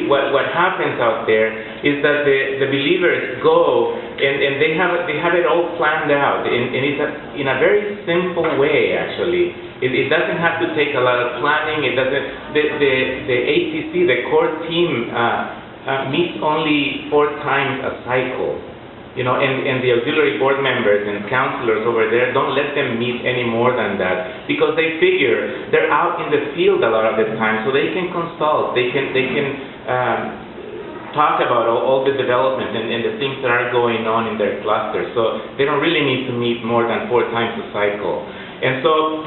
what happens out there is that the believers go and they have it all planned out, and it's in a very simple way, actually. It doesn't have to take a lot of planning. It doesn't. The ATC, the core team, meets only 4 times a cycle. You know, and the auxiliary board members and counselors over there don't let them meet any more than that, because they figure they're out in the field a lot of the time, so they can consult, they can talk about all the development and the things that are going on in their cluster. So they don't really need to meet more than 4 times a cycle. And so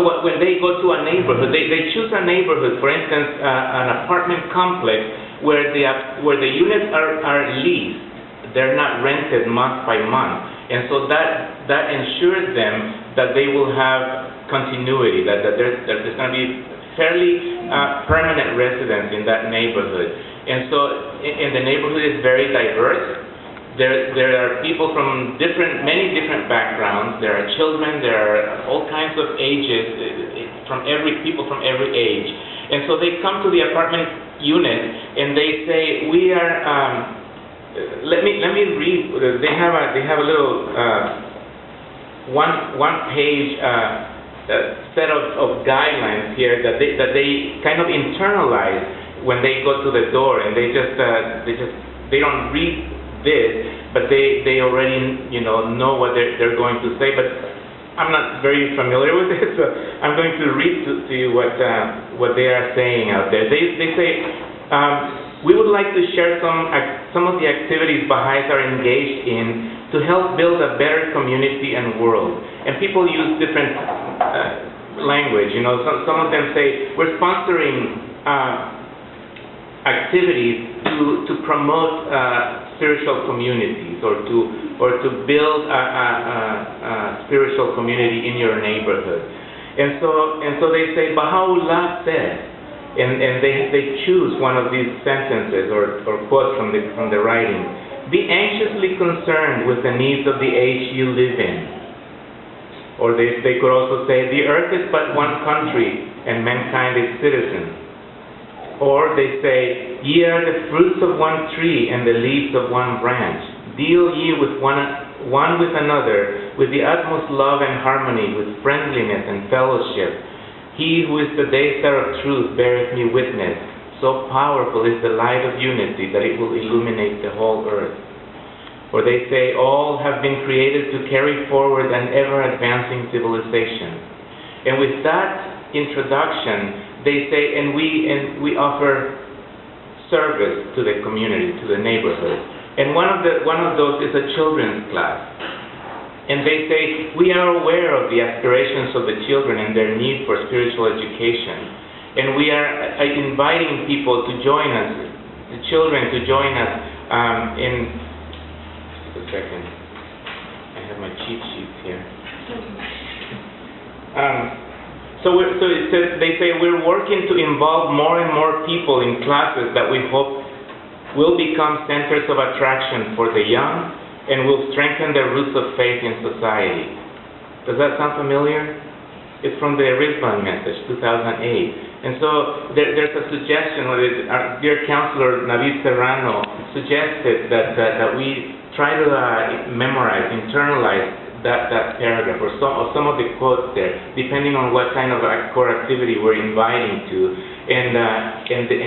when they go to a neighborhood, they choose a neighborhood, for instance, an apartment complex where the units are leased. They're not rented month by month, and so that ensures them that they will have continuity, that there's going to be fairly permanent residents in that neighborhood. And so, and the neighborhood is very diverse. There are people from many different backgrounds. There are children. There are all kinds of ages, people from every age. And so they come to the apartment unit and they say, we are. Let me read. They have a little one page set of guidelines here that they kind of internalize when they go to the door, and they don't read this, but they already know what they're going to say. But I'm not very familiar with this, so I'm going to read to you what they are saying out there. They say. We would like to share some of the activities Baha'is are engaged in to help build a better community and world. And people use different language. Some of them say, we're sponsoring activities to promote spiritual communities, or to build a spiritual community in your neighborhood. And so they say, Baha'u'llah said. And they choose one of these sentences or quotes from the writing. Be anxiously concerned with the needs of the age you live in. Or they could also say, the earth is but one country, and mankind its citizens. Or they say, ye are the fruits of one tree, and the leaves of one branch. Deal ye with one with another, with the utmost love and harmony, with friendliness and fellowship. He who is the daystar of truth beareth me witness. So powerful is the light of unity that it will illuminate the whole earth. Or they say, all have been created to carry forward an ever-advancing civilization. And with that introduction, they say, and we offer service to the community, to the neighborhood. And one of those is a children's class. And they say, we are aware of the aspirations of the children and their need for spiritual education. And we are inviting people to join us, the children to join us in... Just a second. I have my cheat sheets here. They say we're working to involve more and more people in classes that we hope will become centers of attraction for the young, and will strengthen the roots of faith in society. Does that sound familiar? It's from the Rizvan message, 2008. And so there's a suggestion, our dear counselor Navid Serrano suggested that we try to memorize, internalize that paragraph, or some of the quotes there, depending on what kind of core activity we're inviting to, and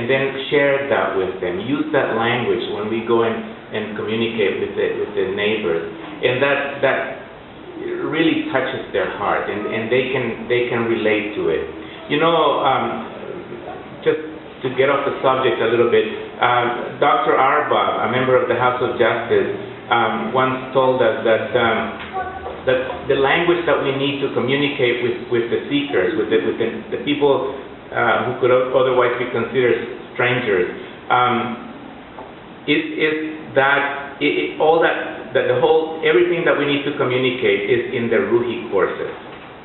then share that with them. Use that language when we go and communicate with the neighbors, and that really touches their heart, and they can relate to it. Just to get off the subject a little bit, Dr. Arba, a member of the House of Justice, once told us that the language that we need to communicate with the seekers, with the people who could otherwise be considered strangers, is that everything that we need to communicate is in the Ruhi courses.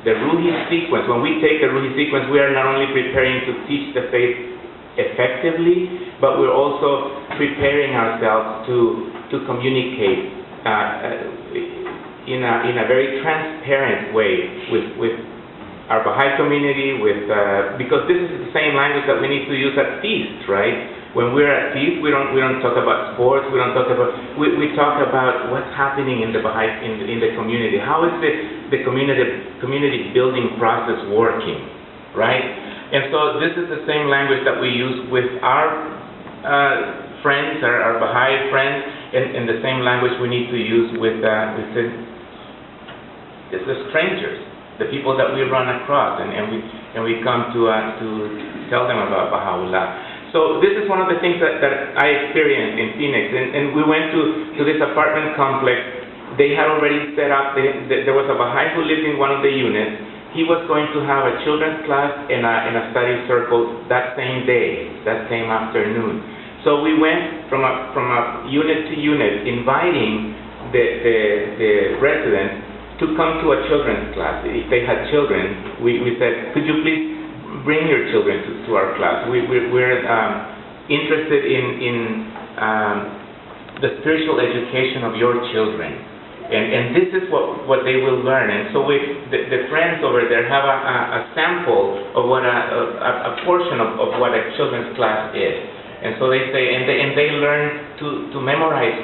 The Ruhi sequence, when we take the Ruhi sequence, we are not only preparing to teach the faith effectively, but we're also preparing ourselves to communicate in a very transparent way with our Baha'i community, because this is the same language that we need to use at feast, right? When we're at peace, we don't talk about sports. We don't talk about. We talk about what's happening in the Baha'i in the community. How is the community building process working, right? And so this is the same language that we use with our friends, our Baha'i friends, and the same language we need to use with the strangers, the people that we run across, and we come to tell them about Baha'u'llah. So this is one of the things that I experienced in Phoenix, and we went to this apartment complex. They had already set up, there was a Baha'i who lived in one of the units. He was going to have a children's class and a study circle that same day, that same afternoon. So we went from a unit to unit, inviting the residents to come to a children's class. If they had children, we said, could you please bring your children to our class? We're interested in the spiritual education of your children, and this is what they will learn. And so the friends over there have a sample of what a portion of what a children's class is, and so they say, and they learn to memorize